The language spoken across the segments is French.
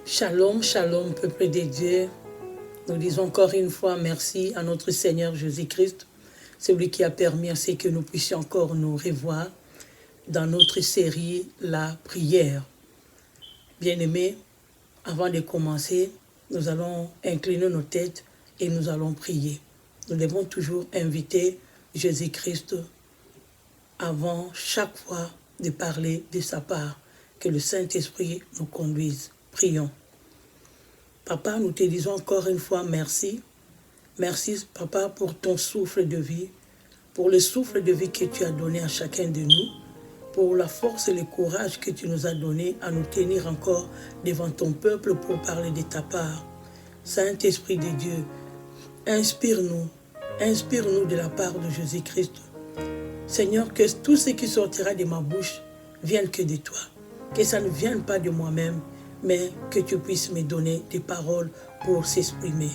Shalom, shalom, peuple de Dieu. Nous disons encore une fois merci à notre Seigneur Jésus-Christ, celui qui a permis à ce que nous puissions encore nous revoir dans notre série La prière. Bien-aimés, avant de commencer, nous allons incliner nos têtes et nous allons prier. Nous devons toujours inviter Jésus-Christ avant chaque fois de parler de sa part. Que le Saint-Esprit nous conduise. Prions. Papa, nous te disons encore une fois merci. Merci, Papa, pour ton souffle de vie, pour le souffle de vie que tu as donné à chacun de nous, pour la force et le courage que tu nous as donné à nous tenir encore devant ton peuple pour parler de ta part. Saint-Esprit de Dieu, inspire-nous de la part de Jésus-Christ. Seigneur, que tout ce qui sortira de ma bouche vienne que de toi. Que ça ne vienne pas de moi-même, mais que tu puisses me donner des paroles pour s'exprimer.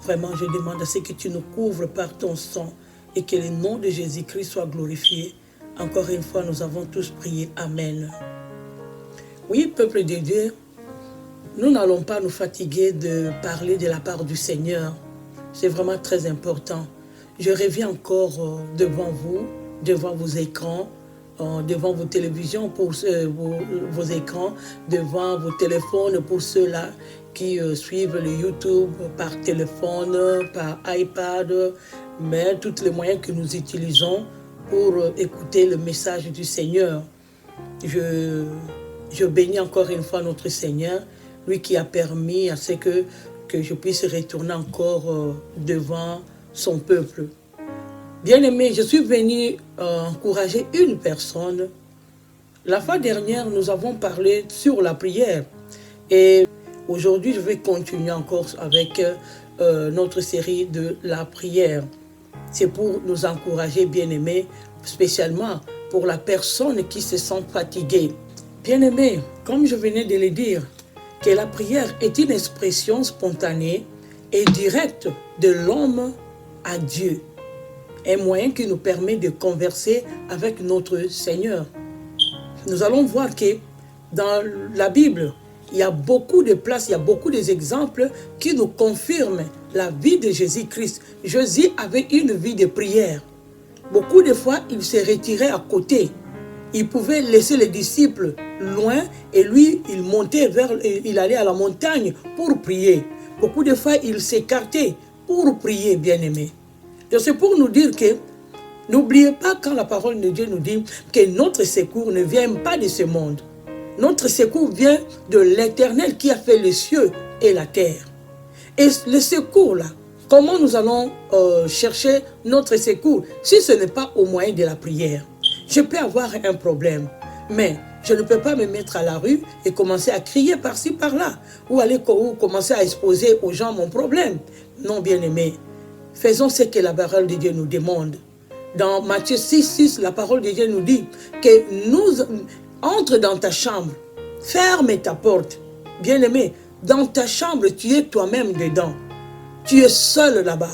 Vraiment, je demande à ce que tu nous couvres par ton sang et que le nom de Jésus-Christ soit glorifié. Encore une fois, nous avons tous prié. Amen. Oui, peuple de Dieu, nous n'allons pas nous fatiguer de parler de la part du Seigneur. C'est vraiment très important. Je reviens encore devant vous, devant vos écrans, devant vos télévisions pour vos écrans, devant vos téléphones pour ceux-là qui suivent le YouTube par téléphone, par iPad, mais tous les moyens que nous utilisons pour écouter le message du Seigneur. Je bénis encore une fois notre Seigneur, lui qui a permis à ce que je puisse retourner encore devant son peuple. Bien-aimé, je suis venu encourager une personne. La fois dernière, nous avons parlé sur la prière. Et aujourd'hui, je vais continuer encore avec notre série de la prière. C'est pour nous encourager, bien-aimés, spécialement pour la personne qui se sent fatiguée. Bien-aimé, comme je venais de le dire, que la prière est une expression spontanée et directe de l'homme à Dieu. Un moyen qui nous permet de converser avec notre Seigneur. Nous allons voir que dans la Bible, il y a beaucoup de places, il y a beaucoup d'exemples qui nous confirment la vie de Jésus-Christ. Jésus avait une vie de prière. Beaucoup de fois, il se retirait à côté. Il pouvait laisser les disciples loin et lui, il allait à la montagne pour prier. Beaucoup de fois, il s'écartait pour prier, bien-aimé. C'est pour nous dire que n'oubliez pas quand la parole de Dieu nous dit que notre secours ne vient pas de ce monde. Notre secours vient de l'Éternel qui a fait les cieux et la terre. Et le secours là, comment nous allons chercher notre secours si ce n'est pas au moyen de la prière? Je peux avoir un problème, mais je ne peux pas me mettre à la rue et commencer à crier par-ci, par-là, ou commencer à exposer aux gens mon problème. Non, bien-aimé. Faisons ce que la parole de Dieu nous demande. Dans Matthieu 6, la parole de Dieu nous dit que entre dans ta chambre, ferme ta porte. Bien-aimé, dans ta chambre, tu es toi-même dedans. Tu es seul là-bas.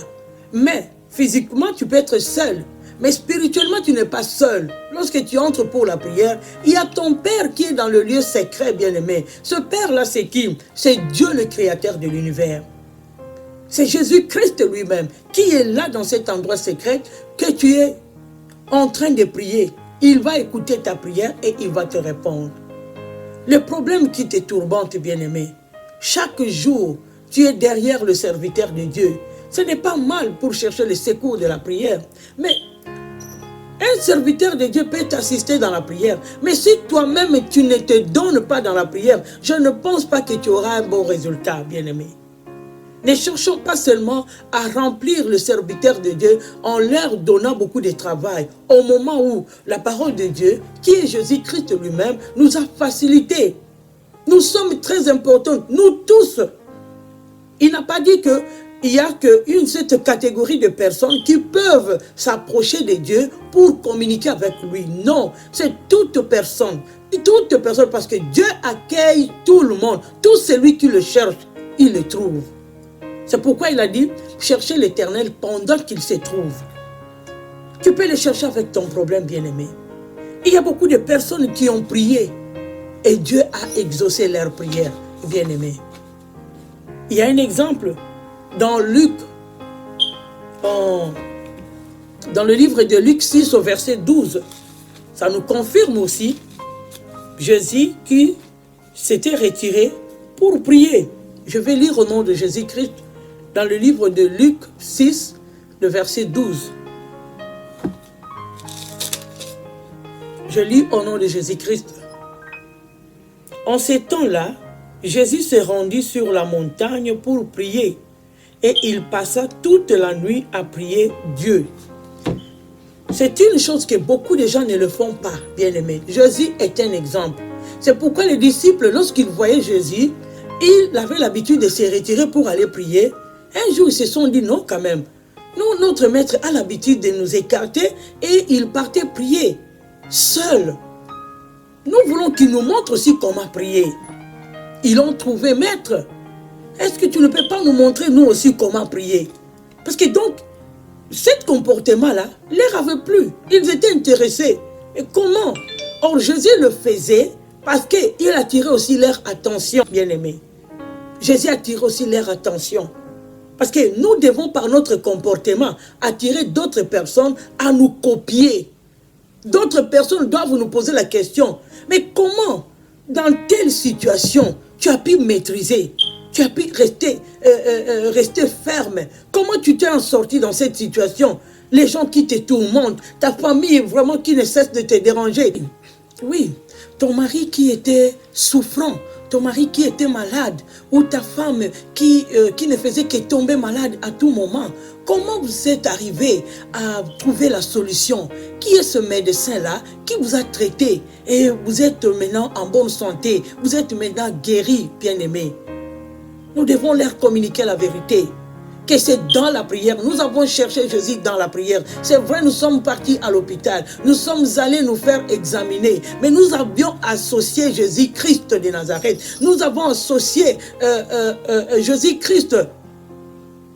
Mais physiquement, tu peux être seul. Mais spirituellement, tu n'es pas seul. Lorsque tu entres pour la prière, il y a ton Père qui est dans le lieu secret, bien-aimé. Ce Père-là, c'est qui? C'est Dieu le Créateur de l'univers. C'est Jésus-Christ lui-même qui est là dans cet endroit secret que tu es en train de prier. Il va écouter ta prière et il va te répondre. Le problème qui te tourmente, bien-aimé, chaque jour, tu es derrière le serviteur de Dieu. Ce n'est pas mal pour chercher le secours de la prière. Mais un serviteur de Dieu peut t'assister dans la prière. Mais si toi-même tu ne te donnes pas dans la prière, je ne pense pas que tu auras un bon résultat, bien-aimé. Ne cherchons pas seulement à remplir le serviteur de Dieu en leur donnant beaucoup de travail. Au moment où la parole de Dieu, qui est Jésus-Christ lui-même, nous a facilité. Nous sommes très importants, nous tous. Il n'a pas dit qu'il y a cette catégorie de personnes qui peuvent s'approcher de Dieu pour communiquer avec lui. Non, c'est toute personne. Toute personne, parce que Dieu accueille tout le monde. Tout celui qui le cherche, il le trouve. C'est pourquoi il a dit, cherchez l'Éternel pendant qu'il se trouve. Tu peux le chercher avec ton problème, bien-aimé. Il y a beaucoup de personnes qui ont prié et Dieu a exaucé leur prière. bien-aimés. Il y a un exemple dans Luc, dans le livre de Luc 6 au verset 12. Ça nous confirme aussi Jésus qui s'était retiré pour prier. Je vais lire au nom de Jésus-Christ dans le livre de Luc 6, le verset 12. Je lis au nom de Jésus-Christ. En ces temps-là, Jésus se rendit sur la montagne pour prier et il passa toute la nuit à prier Dieu. C'est une chose que beaucoup de gens ne le font pas, bien-aimés. Jésus est un exemple. C'est pourquoi les disciples, lorsqu'ils voyaient Jésus, ils avaient l'habitude de se retirer pour aller prier. Un jour, ils se sont dit non quand même. Nous, notre maître a l'habitude de nous écarter et il partait prier seul. Nous voulons qu'il nous montre aussi comment prier. Ils l'ont trouvé maître. Est-ce que tu ne peux pas nous montrer nous aussi comment prier? Parce que donc, ce comportement-là, leur avait plu. Ils étaient intéressés. Et comment? Or, Jésus le faisait parce qu'il attirait aussi leur attention, bien-aimés. Jésus attirait aussi leur attention. Parce que nous devons, par notre comportement, attirer d'autres personnes à nous copier. D'autres personnes doivent nous poser la question, mais comment, dans telle situation, tu as pu maîtriser, tu as pu rester ferme? Comment tu t'es en sorti dans cette situation? Les gens qui te tourmentent, ta famille vraiment qui ne cesse de te déranger. Oui, ton mari qui était souffrant, ton mari qui était malade, ou ta femme qui ne faisait que tomber malade à tout moment. Comment vous êtes arrivé à trouver la solution? Qui est ce médecin-là qui vous a traité et vous êtes maintenant en bonne santé? Vous êtes maintenant guéri, bien-aimé. Nous devons leur communiquer la vérité. Que c'est dans la prière. Nous avons cherché Jésus dans la prière. C'est vrai, nous sommes partis à l'hôpital. Nous sommes allés nous faire examiner. Mais nous avions associé Jésus-Christ de Nazareth. Nous avons associé Jésus-Christ.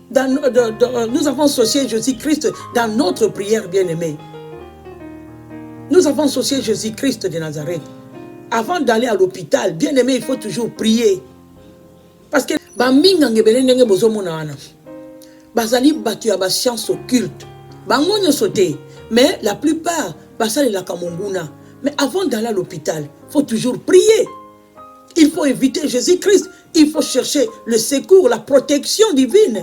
Nous avons associé Jésus-Christ dans notre prière, bien-aimée. Nous avons associé Jésus-Christ de Nazareth. Avant d'aller à l'hôpital, bien-aimé, il faut toujours prier. Parce que bazali batu ya ba science occulte bangonyo sauté, mais la plupart basali la kamonguna. Mais avant d'aller à l'hôpital, il faut toujours prier. Il faut éviter Jésus-Christ. Il faut chercher le secours, la protection divine.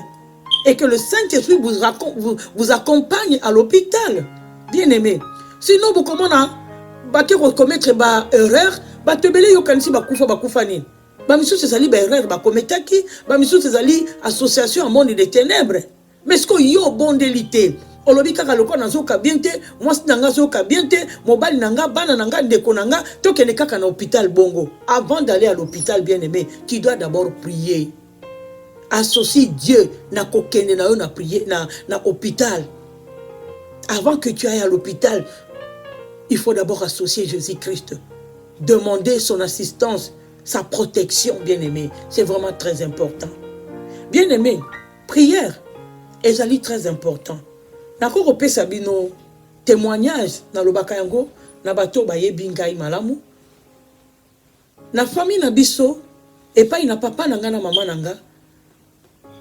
Et que le Saint-Esprit vous accompagne à l'hôpital. Bien-aimé. Sinon, vous commencez à commettre des erreurs, vous devez bakufa nini. Bamisu sezali ba erreur ba kometaki, bamisu sezali association à monde des ténèbres. Mais ce que yo bondelité, olobi kaka loko nazoka biente, mwasi nanga zoka biente, mobali nanga bana nanga ndeko nanga, tokene kaka na hôpital bongo. Avant d'aller à l'hôpital, bien-aimé, tu dois d'abord prier. Associe Dieu na kokene na yo na prier na hôpital. Avant que tu ailles à l'hôpital, il faut d'abord associer Jésus-Christ. Demander son assistance, sa protection, bien-aimé. C'est vraiment très important. Bien-aimé, prière est très important. Nakoko opé sabino témoignage na lobaka yango na bato baye bingai malamu. Na famille na biso et pas ina papa nanga na mama nanga.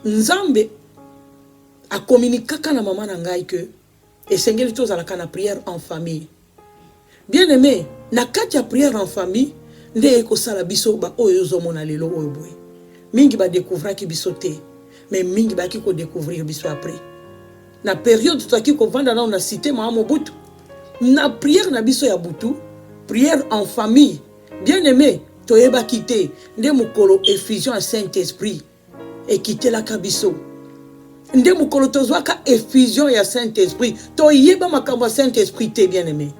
Nzambe a communiqué na mama nanga que et sengeli tozalaka na prière en famille. Bien-aimé, na kati ya prière en famille, nde ko sala biso ba oyo zomona lelo oyo boy. Mingi ba découvrir ki biso te, mais mingi ba ki ko découvrir biso après. Na période tout ko vanda na cité ma Mobutu. Na prière na biso ya butu, prière en famille. Bien-aimé, toyeba kité, nde mukolo effusion à Saint-Esprit et quitter la kabiso. Nde mukolo tozwaka effusion ya Saint-Esprit, toyeba makambo Saint-Esprit te, bien-aimé.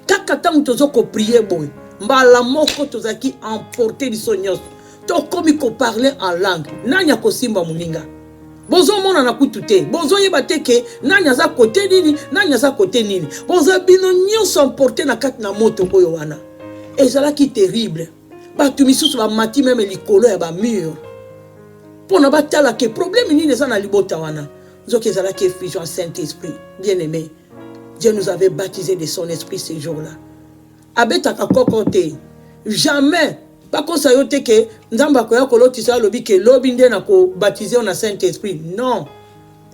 Kaka tango tozoko prier boy. Mbala moko tozaki emporter biso nyos. To komi ko parler en langue. Nanya ko simba muninga. Bozo mona na kutu te. Bozo yeba te ke nanya za kote nini, nanya za kote nini. Bozo bino nyonso emporter na kati na moto oyo wana. Ezalaki terrible. Batu misusu ba mati même likolo ya ba mur. Pona batala ke problème nini eza na libota wana. Nzoki ezalaki effusion Saint-Esprit. Bien-aimé, Dieu nous avait baptisé de son esprit ces jours-là. Abetaka kokote. Jamais Pas qu'on sayote que nzamba koya kolotisa lobi ke lobi nde na ko baptiser na Saint-Esprit. Non.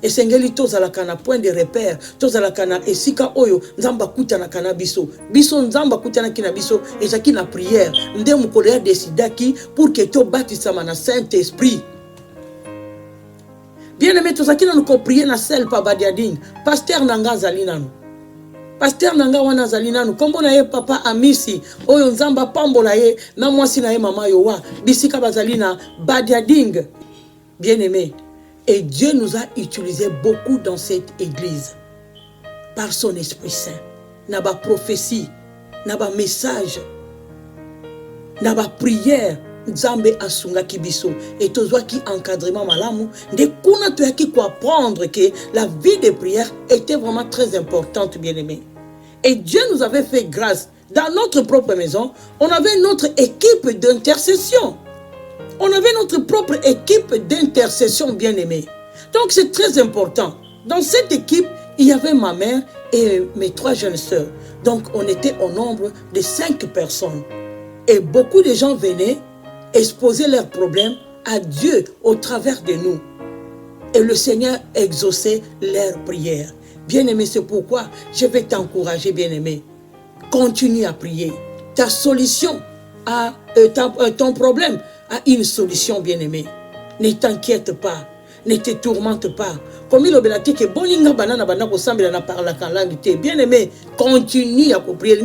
Et sengeli tozalaka na point de repère, tozalaka na esika oyo nzamba kutana kana biso. Biso nzamba kutana kina biso ezaki na prière. Nde mukolo ya desidaki pour que to baptisama na Saint-Esprit. Bien aimé, tozaki na ko prier na sel pa badiading. Pasteur nanga zali nanu. Pasteur nanga wana zali nanu. Kombo na ye papa Amisi oyo nzamba pambola ye na mwasi na ye mama yowa bisika bazali na badiading. Bien aimé, et Dieu nous a utilisé beaucoup dans cette église par son Esprit Saint. Naba prophétie, naba message, naba prière, nzambe asunga kibiso et tozwa ki encadrement malamu de kuna to yaki ko apprendre que la vie de prière était vraiment très importante, bien-aimé. Et Dieu nous avait fait grâce dans notre propre maison, on avait notre équipe d'intercession. On avait notre propre équipe d'intercession, bien-aimée. Donc c'est très important. Dans cette équipe, il y avait ma mère et mes 3 jeunes sœurs. Donc on était au nombre de 5 personnes. Et beaucoup de gens venaient exposer leurs problèmes à Dieu au travers de nous. Et le Seigneur exauçait leurs prières. Bien-aimé, c'est pourquoi je vais t'encourager, bien-aimé. Continue à prier. Ta solution à ton problème a une solution, bien-aimé. Ne t'inquiète pas, ne te tourmente pas. Comme il a dit que boninga banana banana sambela na parla en langue te. Bien-aimé, continue à prier.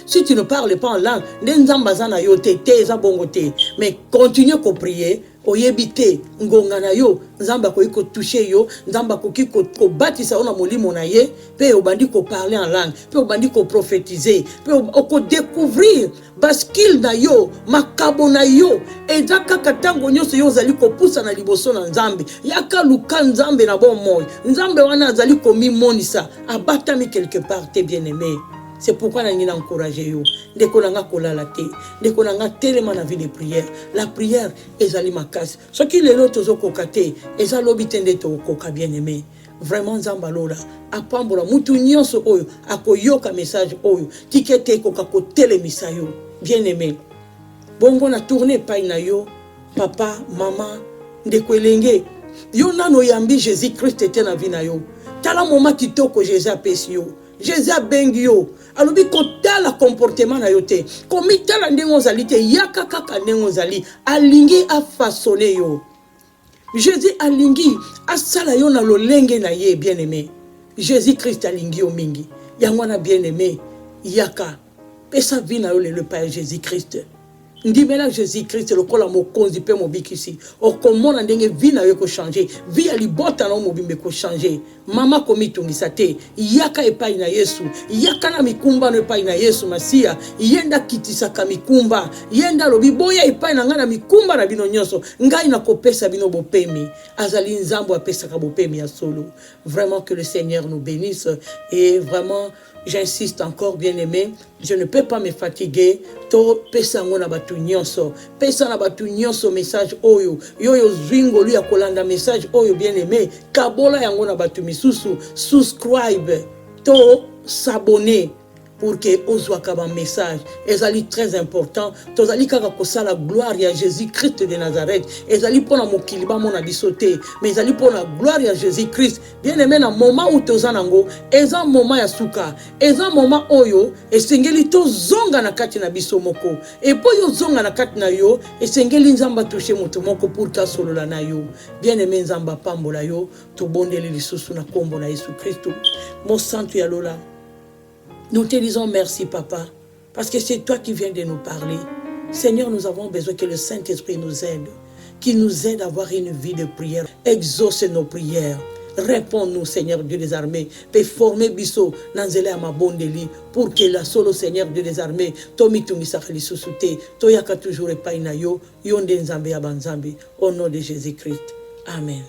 Si tu ne parles pas en langue, nenzambazana yo te te za bongo te. Mais continue à prier. Oyebite ngonga na yo nzamba ko iko toucher yo nzamba ko kiko ko batisa ona molimo na ye pe obandi ko parler en langue pe obandi ko prophétiser pe ko découvrir baskil na yo makabo na yo ezaka katango nyoso yo zali ko pusa na liboso na nzambe yaka luka nzambe na bon moyo nzambe wana zali ko mimonisa abatami quelque part te bien-aimé. C'est pourquoi nous avons encouragé yo. Ndeko nanga kolala te. Ndeko nanga telema na vie de prière. La prière ezali makasi. Ce qui les autres okoka te, ezalobi tende to okoka bien-aimé. Vraiment nzamba lola apambola mutu nyonso oyo akoyoka message oyo tikete koka ko telemisa yo. Bien-aimé. Bongo na tourner pa na yo, papa, maman, ndeko elenge. Yo nano yambi Jésus-Christ était na vie na yo. Tala moment kitoko Jésus apesi yo. Jésus bengi yo. Alobi kotala comportement na yo te. Komi tala ndengo zali te. Yaka kaka ndengo zali. Alingi a façonné yo. Jésus alingi asala yo na lolenge na ye, bien-aimé. Jésus-Christ alingi yo mingi. Yangwana bien-aimé. Yaka. Pesa vi na yo le Père Jésus-Christ. Ndimela Jésus-Christ le kola mokonzi pe mobikisi. Okomona ndenge vi na yo ko changer. Vi ali bota na mobimbe ko changer. Mama komitungisa te. Yaka epai na Yesu. Yaka na mikumba no epai na Yesu Masia. Yenda kitisaka mikumba. Yenda lobi boya epai na ngana mikumba na bino nyonso. Ngai na kopesa bino bopemi. Azali nzambo apesaka bopemi ya solo. Vraiment que le Seigneur nous bénisse. Et vraiment j'insiste encore, bien-aimé, je ne peux pas me fatiguer. To pesa ngona batu nyonso. Pesa na batu nyonso message oyo. Yoyo zwingo lui akolanda message oyo, bien-aimé. Kabola yango na batu misusu. Subscribe. To s'abonner. Pour que ozwaka ba message. Ezali très important. Tozali kaka kosala gloire ya Jésus-Christ de Nazareth. Ezali pona mokili ba mona bisote. Mais ezali pona gloire ya Jésus-Christ. Bien aimé na moment où tozanango, eza moment ya suka. Eza moment oyo esengeli tozonga na kati na biso moko. Et po yo zonga na kati na yo, esengeli nzamba toucher moto moko pour ta solola na yo. Bien aimé nzamba pambola yo, to bondeli lisusu na kombo na Yesu Christ. Mon santu ya lola. Nous te disons merci, papa, parce que c'est toi qui viens de nous parler. Seigneur, nous avons besoin que le Saint-Esprit nous aide, qu'il nous aide à avoir une vie de prière. Exauce nos prières. Réponds-nous, Seigneur Dieu des armées. Fais former Bisso, Nanzele Amabondeli, pour que la solo Seigneur Dieu des armées, Tomi Tumisakali Susute, Toyaka toujours et Painayo, Yonde Nzambe Abanzambe, au nom de Jésus-Christ. Amen.